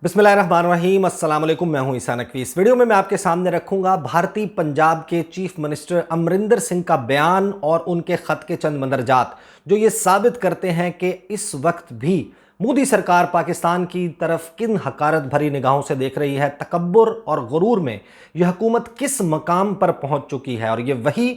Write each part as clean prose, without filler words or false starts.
बिस्मिल्लाहिर्रहमानिर्रहीम, अस्सलाम वालेकुम। मैं हूं ईसा नकवी। इस वीडियो में मैं आपके सामने रखूंगा भारतीय पंजाब के चीफ मिनिस्टर अमरिंदर सिंह का बयान और उनके खत के चंद मंदरजात जो ये साबित करते हैं कि इस वक्त भी मोदी सरकार पाकिस्तान की तरफ किन हकारत भरी निगाहों से देख रही है। तकब्बुर और गुरूर में यह हुकूमत किस मकाम पर पहुंच चुकी है। और ये वही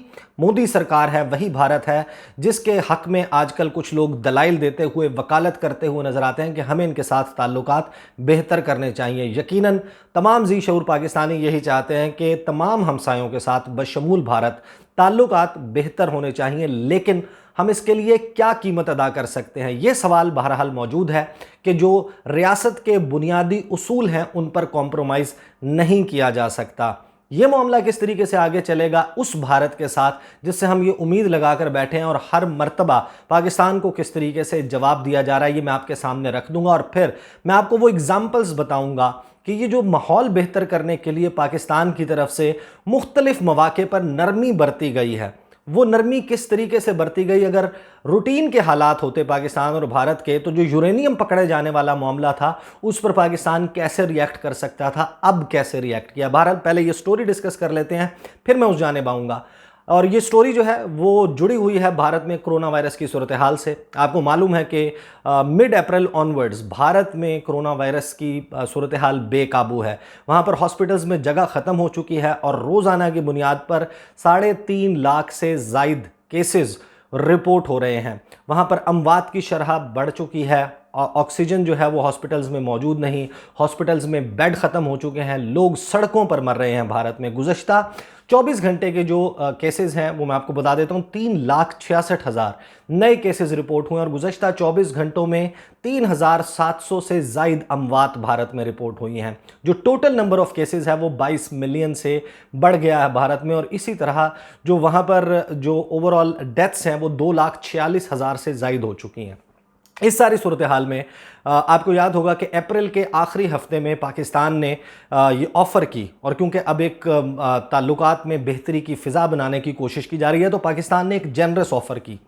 मोदी सरकार है, वही भारत है जिसके हक में आजकल कुछ लोग दलाइल देते हुए, वकालत करते हुए नजर आते हैं कि हमें इनके साथ ताल्लुकात बेहतर करने चाहिए। यकीनन तमाम जी शऊर पाकिस्तानी यही चाहते हैं कि तमाम हमसायों के साथ बशमूल भारत ताल्लुकात बेहतर होने चाहिए, लेकिन हम इसके लिए क्या कीमत अदा कर सकते हैं। यह सवाल बहरहाल मौजूद है कि जो रियासत के बुनियादी उसूल हैं उन पर कॉम्प्रोमाइज़ नहीं किया जा सकता। यह मामला किस तरीके से आगे चलेगा उस भारत के साथ जिससे हम ये उम्मीद लगाकर बैठे हैं, और हर मर्तबा पाकिस्तान को किस तरीके से जवाब दिया जा रहा है, ये मैं आपके सामने रख दूंगा। और फिर मैं आपको वो एग्जाम्पल्स बताऊंगा कि ये जो माहौल बेहतर करने के लिए पाकिस्तान की तरफ से मुख्तलिफ मौके पर नरमी बरती गई है, वो नरमी किस तरीके से बरती गई। अगर रूटीन के हालात होते पाकिस्तान और भारत के, तो जो यूरेनियम पकड़े जाने वाला मामला था उस पर पाकिस्तान कैसे रिएक्ट कर सकता था, अब कैसे रिएक्ट किया। बहरहाल पहले ये स्टोरी डिस्कस कर लेते हैं, फिर मैं उस जाने आऊँगा। और ये स्टोरी जो है वो जुड़ी हुई है भारत में कोरोना वायरस की सूरत हाल से। आपको मालूम है कि मिड अप्रैल ऑनवर्ड्स भारत में कोरोना वायरस की सूरत हाल बेकाबू है। वहाँ पर हॉस्पिटल्स में जगह ख़त्म हो चुकी है और रोज़ाना की बुनियाद पर 3.5 लाख से ज़ायद केसेस रिपोर्ट हो रहे हैं। वहाँ पर अमवात की शरह बढ़ चुकी है। ऑक्सीजन जो है वो हॉस्पिटल्स में मौजूद नहीं, हॉस्पिटल्स में बेड ख़त्म हो चुके हैं, लोग सड़कों पर मर रहे हैं। भारत में गुज़श्ता 24 घंटे के जो केसेस हैं वो मैं आपको बता देता हूँ, 3,66,000 नए केसेस रिपोर्ट हुए और गुज़श्ता 24 घंटों में 3,700 से ज़ायद अमवात भारत में रिपोर्ट हुई हैं। जो टोटल नंबर ऑफ़ केसेस है वो 22 मिलियन से बढ़ गया है भारत में। और इसी तरह जो वहाँ पर जो ओवरऑल डेथ्स हैं वो 2,46,000 से ज़ायद हो चुकी हैं। इस सारी सूरत हाल में आपको याद होगा कि अप्रैल के आखिरी हफ्ते में पाकिस्तान ने ये ऑफ़र की, और क्योंकि अब एक ताल्लुकात में बेहतरी की फ़िज़ा बनाने की कोशिश की जा रही है, तो पाकिस्तान ने एक जेनरस ऑफ़र की।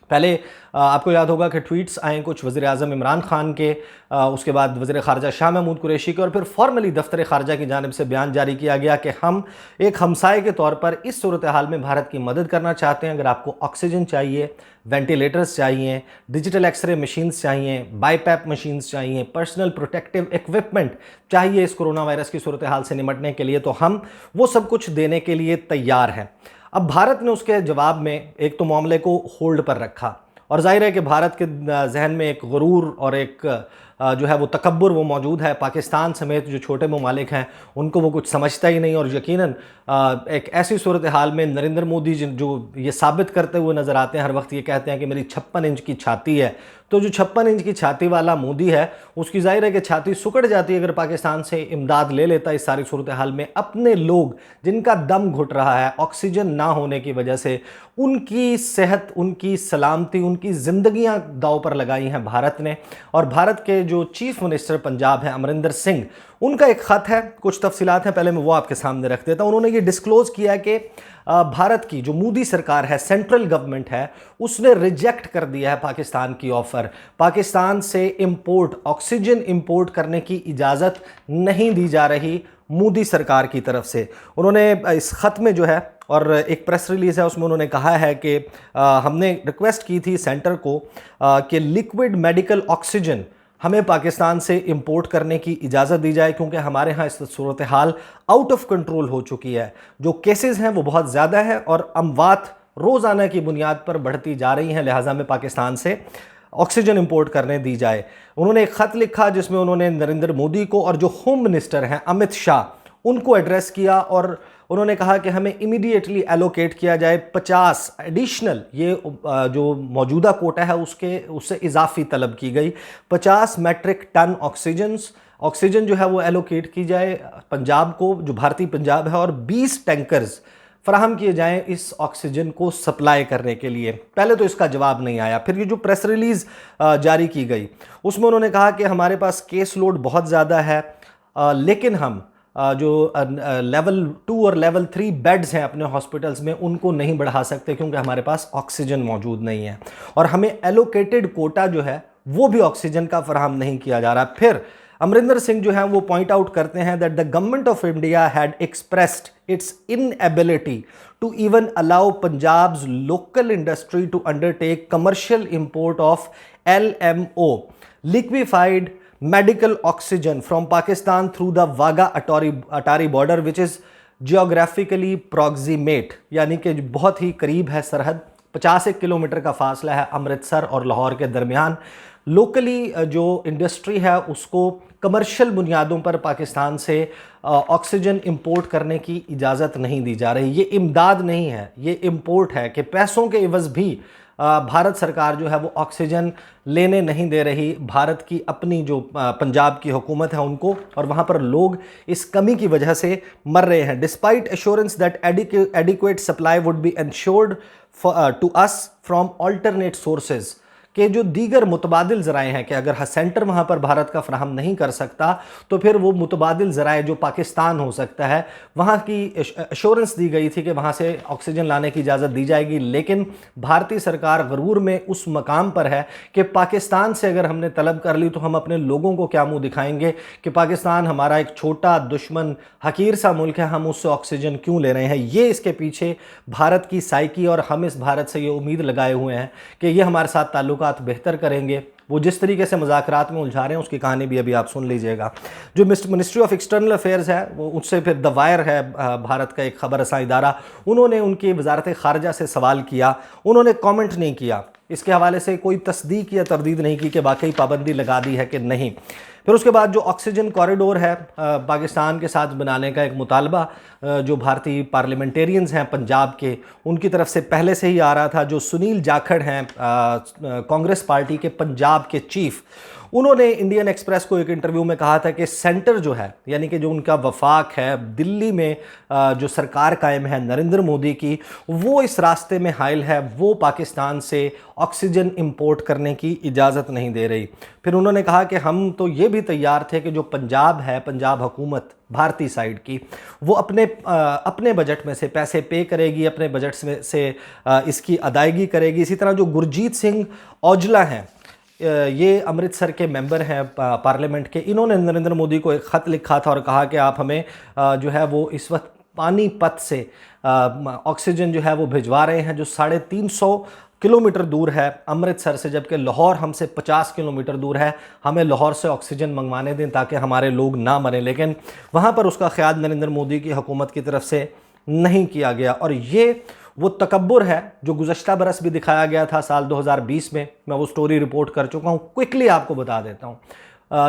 पहले आपको याद होगा कि ट्वीट्स आए कुछ वज़ीर-ए-आज़म इमरान खान के, उसके बाद वज़ीर ख़ारजा शाह महमूद कुरैशी के, और फिर फॉर्मली दफ्तर ख़ारजा की जानिब से बयान जारी किया गया कि हम एक हमसाये के तौर पर इस सूरत हाल में भारत की मदद करना चाहते हैं। अगर आपको ऑक्सीजन चाहिए, वेंटिलेटर्स चाहिए, डिजिटल एक्सरे मशीन्स चाहिए, बाईपैप मशीन्स चाहिए, पर्सनल प्रोटेक्टिव इक्विपमेंट चाहिए इस कोरोना वायरस की सूरत हाल से निपटने के लिए, तो हम वो सब कुछ देने के लिए तैयार हैं। अब भारत ने उसके जवाब में एक तो मामले को होल्ड पर रखा, और जाहिर है कि भारत के जहन में एक गुरूर और एक जो है वो तकब्बुर वो मौजूद है। पाकिस्तान समेत जो छोटे ममालिक हैं उनको वो कुछ समझता ही नहीं। और यकीनन एक ऐसी सूरत हाल में नरेंद्र मोदी जो ये साबित करते हुए नज़र आते हैं, हर वक्त ये कहते हैं कि मेरी 56 इंच की छाती है, तो जो 56 इंच की छाती वाला मोदी है उसकी जाहिर है कि छाती सुकड़ जाती है अगर पाकिस्तान से इमदाद ले लेता। इस सारी सूरत हाल में अपने लोग जिनका दम घुट रहा है ऑक्सीजन ना होने की वजह से, उनकी सेहत, उनकी सलामती, उनकी ज़िंदगियां दाव पर लगाई हैं भारत ने। और भारत के जो चीफ मिनिस्टर पंजाब हैं अमरिंदर सिंह, उनका एक ख़त है, कुछ तफसीलात हैं, पहले मैं वो आपके सामने रख देता हूँ। उन्होंने ये डिस्क्लोज़ किया कि भारत की जो मोदी सरकार है, सेंट्रल गवर्नमेंट है, उसने रिजेक्ट कर दिया है पाकिस्तान की ऑफ़र। पाकिस्तान से इंपोर्ट, ऑक्सीजन इंपोर्ट करने की इजाज़त नहीं दी जा रही मोदी सरकार की तरफ से। उन्होंने इस ख़त में जो है, और एक प्रेस रिलीज़ है उसमें उन्होंने कहा है कि हमने रिक्वेस्ट की थी सेंटर को कि लिक्विड मेडिकल ऑक्सीजन हमें पाकिस्तान से इंपोर्ट करने की इजाज़त दी जाए, क्योंकि हमारे यहाँ इस सूरत हाल आउट ऑफ कंट्रोल हो चुकी है। जो केसेस हैं वो बहुत ज़्यादा है और अमवात रोज़ाना की बुनियाद पर बढ़ती जा रही हैं, लिहाजा में पाकिस्तान से ऑक्सीजन इंपोर्ट करने दी जाए। उन्होंने एक ख़त लिखा जिसमें उन्होंने नरेंद्र मोदी को और जो होम मिनिस्टर हैं अमित शाह, उनको एड्रेस किया, और उन्होंने कहा कि हमें इमीडिएटली एलोकेट किया जाए 50 एडिशनल, ये जो मौजूदा कोटा है उससे इजाफी तलब की गई 50 मेट्रिक टन ऑक्सीजन जो है वो एलोकेट की जाए पंजाब को, जो भारतीय पंजाब है, और 20 टैंकर्स फराहम किए जाएं इस ऑक्सीजन को सप्लाई करने के लिए। पहले तो इसका जवाब नहीं आया। फिर ये जो प्रेस रिलीज़ जारी की गई उसमें उन्होंने कहा कि हमारे पास केस लोड बहुत ज़्यादा है, लेकिन हम जो लेवल 2 और लेवल 3 बेड्स हैं अपने हॉस्पिटल्स में उनको नहीं बढ़ा सकते, क्योंकि हमारे पास ऑक्सीजन मौजूद नहीं है, और हमें एलोकेटेड कोटा जो है वो भी ऑक्सीजन का फराहम नहीं किया जा रहा। फिर अमरिंदर सिंह जो है वो पॉइंट आउट करते हैं that the Government of India had expressed its inability to even allow Punjab's local industry to undertake commercial import of LMO liquefied medical oxygen from Pakistan through the Wagah Atari border which is geographically proximate, यानी कि बहुत ही करीब है सरहद। 50 kilometre का फासला है अमृतसर और लाहौर के दरमियान। लोकली जो इंडस्ट्री है उसको कमर्शियल बुनियादों पर पाकिस्तान से ऑक्सीजन इंपोर्ट करने की इजाज़त नहीं दी जा रही। ये इमदाद नहीं है, ये इंपोर्ट है कि पैसों के इवज़ भी भारत सरकार जो है वो ऑक्सीजन लेने नहीं दे रही भारत की अपनी जो पंजाब की हुकूमत है उनको, और वहाँ पर लोग इस कमी की वजह से मर रहे हैं। Despite assurance that adequate supply would be ensured to us from alternate sources, के जो दीगर मुतबादिल ज़राए हैं कि अगर सेंटर वहाँ पर भारत का फ्राहम नहीं कर सकता तो फिर वो मुतबादिल ज़राए जो पाकिस्तान हो सकता है वहाँ की एश्योरेंस दी गई थी कि वहाँ से ऑक्सीजन लाने की इजाज़त दी जाएगी। लेकिन भारतीय सरकार गरूर में उस मकाम पर है कि पाकिस्तान से अगर हमने तलब कर ली तो हम अपने लोगों को क्या मुँह दिखाएंगे कि पाकिस्तान हमारा एक छोटा दुश्मन हकीर सा मुल्क है, हम उससे ऑक्सीजन क्यों ले रहे हैं। ये इसके पीछे भारत की साइकी, और हम इस भारत से ये उम्मीद लगाए हुए हैं कि ये हमारे साथ ताल्लुक बेहतर करेंगे। वो जिस तरीके से मुज़ाकरात में उलझा रहे हैं उसकी कहानी भी अभी आप सुन लीजिएगा। जो मिनिस्ट्री ऑफ एक्सटर्नल अफेयर्स है वो उससे फिर द वायर है भारत का एक खबर रसां इदारा, उन्होंने उनकी वजारत खारजा से सवाल किया, उन्होंने कमेंट नहीं किया, इसके हवाले से कोई तस्दीक या तरदीद नहीं की कि वाकई पाबंदी लगा दी है कि नहीं। फिर उसके बाद जो ऑक्सीजन कॉरिडोर है पाकिस्तान के साथ बनाने का एक मुतालबा जो भारतीय पार्लियामेंटेरियंस हैं पंजाब के, उनकी तरफ से पहले से ही आ रहा था। जो सुनील जाखड़ हैं कांग्रेस पार्टी के पंजाब के चीफ, उन्होंने इंडियन एक्सप्रेस को एक इंटरव्यू में कहा था कि सेंटर जो है यानी कि जो उनका वफाक है दिल्ली में जो सरकार कायम है नरेंद्र मोदी की, वो इस रास्ते में हाइल है, वो पाकिस्तान से ऑक्सीजन इंपोर्ट करने की इजाज़त नहीं दे रही। फिर उन्होंने कहा कि हम तो ये भी तैयार थे कि जो पंजाब है, पंजाब हुकूमत भारतीय साइड की, वो अपने बजट में से पैसे पे करेगी, अपने बजट से इसकी अदायगी करेगी। इसी तरह जो गुरजीत सिंह औजला हैं, ये अमृतसर के मेंबर हैं पार्लियामेंट के, इन्होंने नरेंद्र मोदी को एक ख़त लिखा था और कहा कि आप हमें जो है वो इस वक्त पानीपत से ऑक्सीजन जो है वो भिजवा रहे हैं जो 350 किलोमीटर दूर है अमृतसर से, जबकि लाहौर हमसे 50 किलोमीटर दूर है। हमें लाहौर से ऑक्सीजन मंगवाने दें ताकि हमारे लोग ना मरें। लेकिन वहाँ पर उसका ख्याल नरेंद्र मोदी की हुकूमत की तरफ से नहीं किया गया, और ये वो तकब्बुर है जो गुज़श्ता बरस भी दिखाया गया था साल 2020 में। मैं वो स्टोरी रिपोर्ट कर चुका हूँ, क्विकली आपको बता देता हूँ।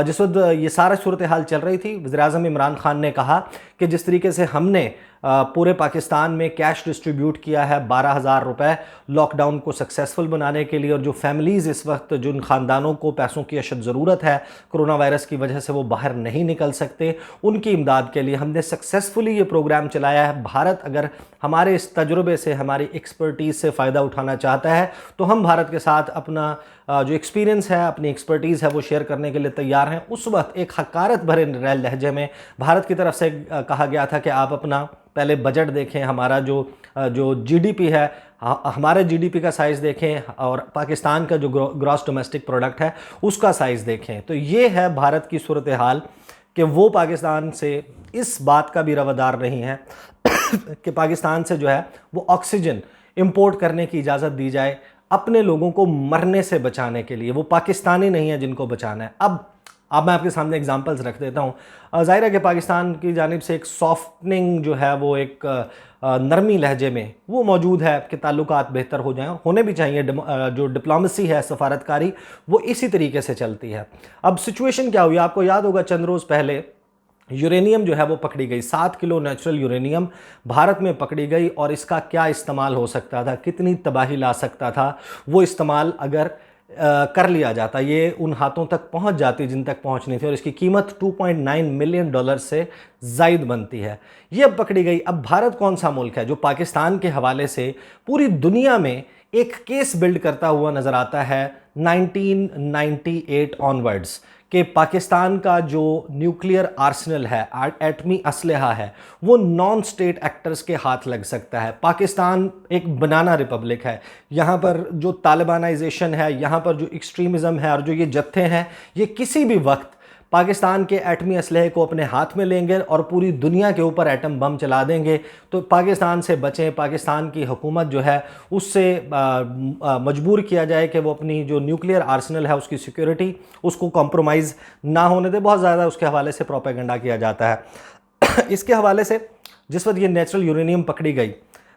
जिस वक्त ये सारा सूरत हाल चल रही थी, वज़ीर-ए-आज़म इमरान खान ने कहा कि जिस तरीके से हमने पूरे पाकिस्तान में कैश डिस्ट्रीब्यूट किया है 12,000 रुपये लॉकडाउन को सक्सेसफुल बनाने के लिए, और जो फैमिलीज़ इस वक्त जिन ख़ानदानों को पैसों की अशद ज़रूरत है कोरोना वायरस की वजह से वो बाहर नहीं निकल सकते, उनकी इमदाद के लिए हमने सक्सेसफुली ये प्रोग्राम चलाया है। भारत अगर हमारे इस तजुर्बे से, हमारी एक्सपर्टीज़ से फ़ायदा उठाना चाहता है तो हम भारत के साथ अपना जो एक्सपीरियंस है, अपनी एक्सपर्टीज़ है वो शेयर करने के लिए तैयार हैं। उस वक्त एक हकारत भरे लहजे में भारत की तरफ से कहा गया था कि आप अपना पहले बजट देखें, हमारा जो जीडीपी है, हमारे जीडीपी का साइज़ देखें, और पाकिस्तान का जो ग्रॉस डोमेस्टिक प्रोडक्ट है उसका साइज़ देखें। तो ये है भारत की सूरत हाल कि वो पाकिस्तान से इस बात का भी रवादार नहीं है कि पाकिस्तान से जो है वो ऑक्सीजन इंपोर्ट करने की इजाज़त दी जाए अपने लोगों को मरने से बचाने के लिए। वो पाकिस्तानी नहीं है जिनको बचाना है। अब मैं आपके सामने एग्जांपल्स रख देता हूँ। ज़ाहिर है कि पाकिस्तान की जानिब से एक सॉफ्टनिंग जो है वो एक नरमी लहजे में वो मौजूद है कि ताल्लुकात बेहतर हो जाएं, होने भी चाहिए। जो डिप्लोमेसी है, सफारतकारी, वो इसी तरीके से चलती है। अब सिचुएशन क्या हुई, आपको याद होगा चंद रोज़ पहले यूरेनियम जो है वो पकड़ी गई, 7 किलो नेचुरल यूरेनियम भारत में पकड़ी गई, और इसका क्या इस्तेमाल हो सकता था, कितनी तबाही ला सकता था वो इस्तेमाल अगर कर लिया जाता, ये उन हाथों तक पहुंच जाती जिन तक पहुंचनी थी, और इसकी कीमत $2.9 मिलियन से ज़ायद बनती है। ये अब पकड़ी गई। अब भारत कौन सा मुल्क है जो पाकिस्तान के हवाले से पूरी दुनिया में एक केस बिल्ड करता हुआ नज़र आता है 1998 ऑनवर्ड्स, कि पाकिस्तान का जो न्यूक्लियर आर्सेनल है, एटमी असलहा है, वो नॉन स्टेट एक्टर्स के हाथ लग सकता है। पाकिस्तान एक बनाना रिपब्लिक है, यहाँ पर जो तालिबानाइजेशन है, यहाँ पर जो एक्सट्रीमिज़म है और जो ये जत्थे हैं, ये किसी भी वक्त पाकिस्तान के एटमी असलहे को अपने हाथ में लेंगे और पूरी दुनिया के ऊपर एटम बम चला देंगे, तो पाकिस्तान से बचें, पाकिस्तान की हुकूमत जो है उससे मजबूर किया जाए कि वो अपनी जो न्यूक्लियर आर्सेनल है उसकी सिक्योरिटी उसको कॉम्प्रोमाइज़ ना होने दे। बहुत ज़्यादा उसके हवाले से प्रोपेगेंडा किया जाता है। इसके हवाले से जिस वक्त ये नेचुरल यूरेनियम पकड़ी गई,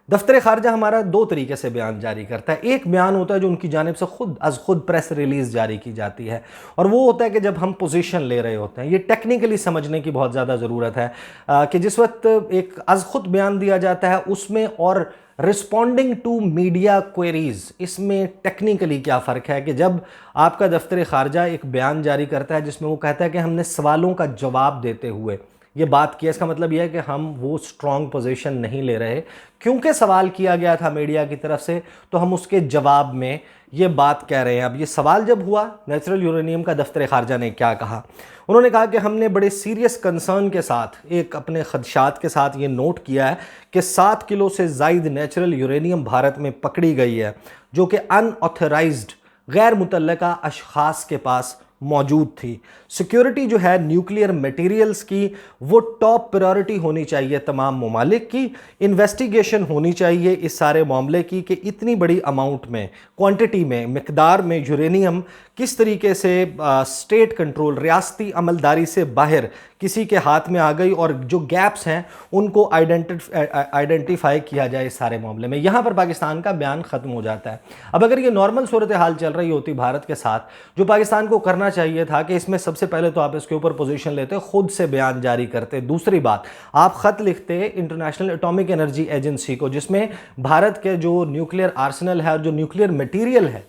दफ्तर खारजा हमारा दो तरीके से बयान जारी करता है। एक बयान होता है जो उनकी जानिब से खुद प्रेस रिलीज़ जारी की जाती है, और वो होता है कि जब हम पोजीशन ले रहे होते हैं। ये टेक्निकली समझने की बहुत ज़्यादा ज़रूरत है कि जिस वक्त एक खुद बयान दिया जाता है उसमें और रिस्पॉन्डिंग टू मीडिया क्वेरीज, इसमें टेक्निकली क्या फ़र्क है कि जब आपका दफ्तर खारजा एक बयान जारी करता है जिसमें वो कहता है कि हमने सवालों का जवाब देते हुए ये बात किया, इसका मतलब यह है कि हम वो स्ट्रॉन्ग पोजीशन नहीं ले रहे क्योंकि सवाल किया गया था मीडिया की तरफ से, तो हम उसके जवाब में ये बात कह रहे हैं। अब ये सवाल जब हुआ, नेचुरल यूरेनियम का दफ्तर खारजा ने क्या कहा, उन्होंने कहा कि हमने बड़े सीरियस कंसर्न के साथ, एक अपने खदशात के साथ ये नोट किया है कि 7 किलो से ज़ायद नेचुरल यूरेनियम भारत में पकड़ी गई है जो कि अनऑथराइज्ड गैर मुतल्लका अशखास के पास मौजूद थी। सिक्योरिटी जो है न्यूक्लियर मटेरियल्स की वो टॉप प्रायोरिटी होनी चाहिए तमाम ममालिक की। इन्वेस्टिगेशन होनी चाहिए इस सारे मामले की कि इतनी बड़ी अमाउंट में, क्वांटिटी में, मिकदार में यूरेनियम किस तरीके से स्टेट कंट्रोल, रियासती अमलदारी से बाहर किसी के हाथ में आ गई, और जो गैप्स हैं उनको आइडेंटिफाई किया जाए इस सारे मामले में। यहाँ पर पाकिस्तान का बयान ख़त्म हो जाता है। अब अगर ये नॉर्मल सूरत हाल चल रही होती भारत के साथ, जो पाकिस्तान को करना चाहिए था कि इसमें सबसे पहले तो आप इसके ऊपर पोजीशन लेते, खुद से बयान जारी करते। दूसरी बात, आप ख़त लिखते इंटरनेशनल एटॉमिक एनर्जी एजेंसी को, जिसमें भारत के जो न्यूक्लियर आर्सेनल है और जो न्यूक्लियर मटीरियल है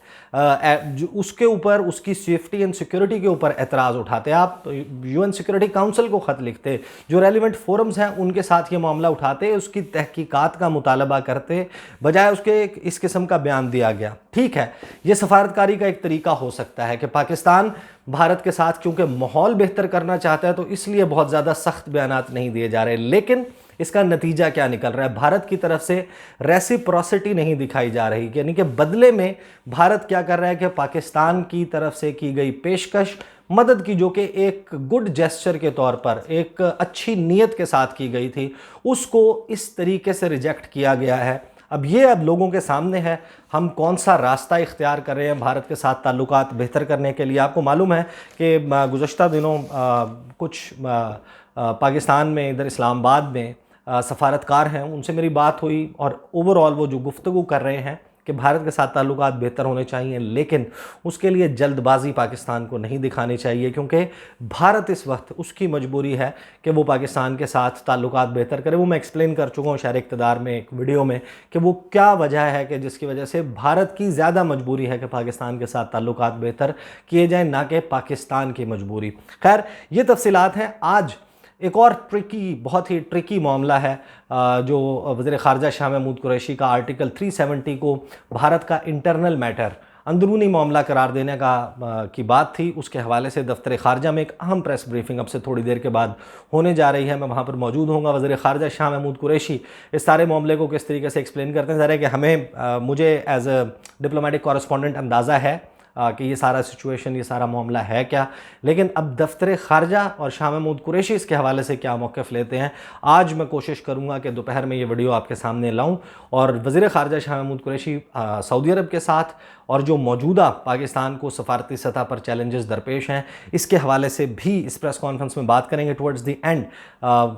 उसके ऊपर, उसकी सेफ्टी एंड सिक्योरिटी के ऊपर एतराज़ उठाते। आप यूएन सिक्योरिटी काउंसिल को ख़त लिखते, जो रेलिवेंट फोरम्स हैं उनके साथ ये मामला उठाते, उसकी तहकीकात का मुतालबा करते, बजाय उसके इस किस्म का बयान दिया गया। ठीक है, ये सफारतकारी का एक तरीका हो सकता है कि पाकिस्तान भारत के साथ क्योंकि माहौल बेहतर करना चाहता है तो इसलिए बहुत ज़्यादा सख्त बयानात नहीं दिए जा रहे, लेकिन इसका नतीजा क्या निकल रहा है? भारत की तरफ से रेसिप्रोसिटी नहीं दिखाई जा रही, यानी कि बदले में भारत क्या कर रहा है कि पाकिस्तान की तरफ से की गई पेशकश मदद की, जो कि एक गुड जेस्चर के तौर पर, एक अच्छी नीयत के साथ की गई थी, उसको इस तरीके से रिजेक्ट किया गया है। अब लोगों के सामने है, हम कौन सा रास्ता इख्तियार कर रहे हैं भारत के साथ ताल्लुकात बेहतर करने के लिए। आपको मालूम है कि गुज़श्ता दिनों कुछ पाकिस्तान में, इधर इस्लामाबाद में सफारतकार हैं, उनसे मेरी बात हुई, और ओवरऑल वो जो गुफ्तगू कर रहे हैं कि भारत के साथ ताल्लुकात बेहतर होने चाहिए, लेकिन उसके लिए जल्दबाजी पाकिस्तान को नहीं दिखानी चाहिए, क्योंकि भारत इस वक्त उसकी मजबूरी है कि वो पाकिस्तान के साथ ताल्लुकात बेहतर करे। वो मैं एक्सप्लेन कर चुका हूँ शहर इक़्तिदार में एक वीडियो में कि वो क्या वजह है कि जिसकी वजह से भारत की ज़्यादा मजबूरी है कि पाकिस्तान के साथ ताल्लुकात बेहतर किए जाएँ, ना कि पाकिस्तान की मजबूरी। खैर, ये तफसीलात हैं। आज एक और बहुत ही ट्रिकी मामला है जो वज़ीर ख़ारजा शाह महमूद कुरैशी का आर्टिकल 370 को भारत का इंटरनल मैटर, अंदरूनी मामला करार देने की बात थी। उसके हवाले से दफ्तर ख़ारजा में एक अहम प्रेस ब्रीफिंग अब से थोड़ी देर के बाद होने जा रही है। मैं वहाँ पर मौजूद होऊंगा। वज़ीर ख़ारजा शाह महमूद कुरैशी इस सारे मामले को किस तरीके से एक्सप्लेन करते हैं, ज़रा कि मुझे एज अ डिप्लोमेटिक कॉरेस्पॉन्डेंट अंदाज़ा है कि ये सारा सिचुएशन, ये सारा मामला है क्या, लेकिन अब दफ्तर ख़ारजा और शाह महमूद कुरैशी इसके हवाले से क्या मौक़िफ़ लेते हैं, आज मैं कोशिश करूँगा कि दोपहर में ये वीडियो आपके सामने लाऊँ। और वज़ीर ख़ारजा शाह महमूद कुरैशी सऊदी अरब के साथ और जो मौजूदा पाकिस्तान को सफारती सतह पर चैलेंजेस दरपेश हैं, इसके हवाले से भी इस प्रेस कॉन्फ्रेंस में बात करेंगे टुवर्ड्स द एंड।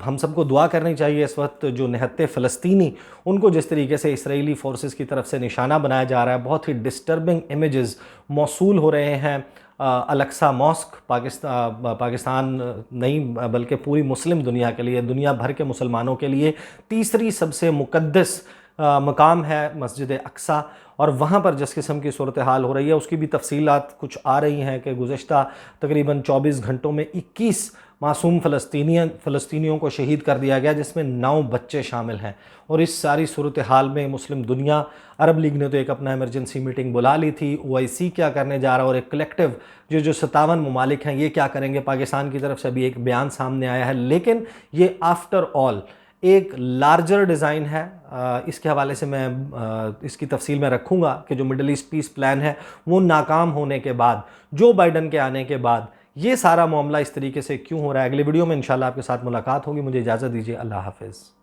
हम सबको दुआ करनी चाहिए इस वक्त जो निहत्ते फ़लस्तीनी, उनको जिस तरीके से इसराइली फोर्सेस की तरफ से निशाना बनाया जा रहा है, बहुत ही डिस्टर्बिंग इमेजेस मौसूल हो रहे हैं। अल-अक्सा मॉस्क पाकिस्तान नहीं बल्कि पूरी मुस्लिम दुनिया के लिए, दुनिया भर के मुसलमानों के लिए तीसरी सबसे मुक़द्दस मकाम है मस्जिद अक्सा, और वहाँ पर जिस किस्म की सूरत हाल हो रही है उसकी भी तफसीलात कुछ आ रही हैं कि गुज़श्ता तकरीबन 24 घंटों में 21 मासूम फ़लस्तीनियों को शहीद कर दिया गया, जिसमें 9 बच्चे शामिल हैं। और इस सारी सूरत हाल में मुस्लिम दुनिया, अरब लीग ने तो एक अपना इमरजेंसी मीटिंग बुला ली थी, OIC क्या करने जा रहा है, और एक कलेक्टिव जो 57 ममालिक हैं ये क्या करेंगे, पाकिस्तान की तरफ से भी एक बयान सामने आया है। लेकिन ये आफ्टर ऑल एक लार्जर डिज़ाइन है। इसके हवाले से मैं इसकी तफसील में रखूँगा कि जो मिडल ईस्ट पीस प्लान है वो नाकाम होने के बाद, जो बाइडन के आने के बाद ये सारा मामला इस तरीके से क्यों हो रहा है। अगले वीडियो में इंशाल्लाह आपके साथ मुलाकात होगी। मुझे इजाज़त दीजिए। अल्लाह हाफ़िज़।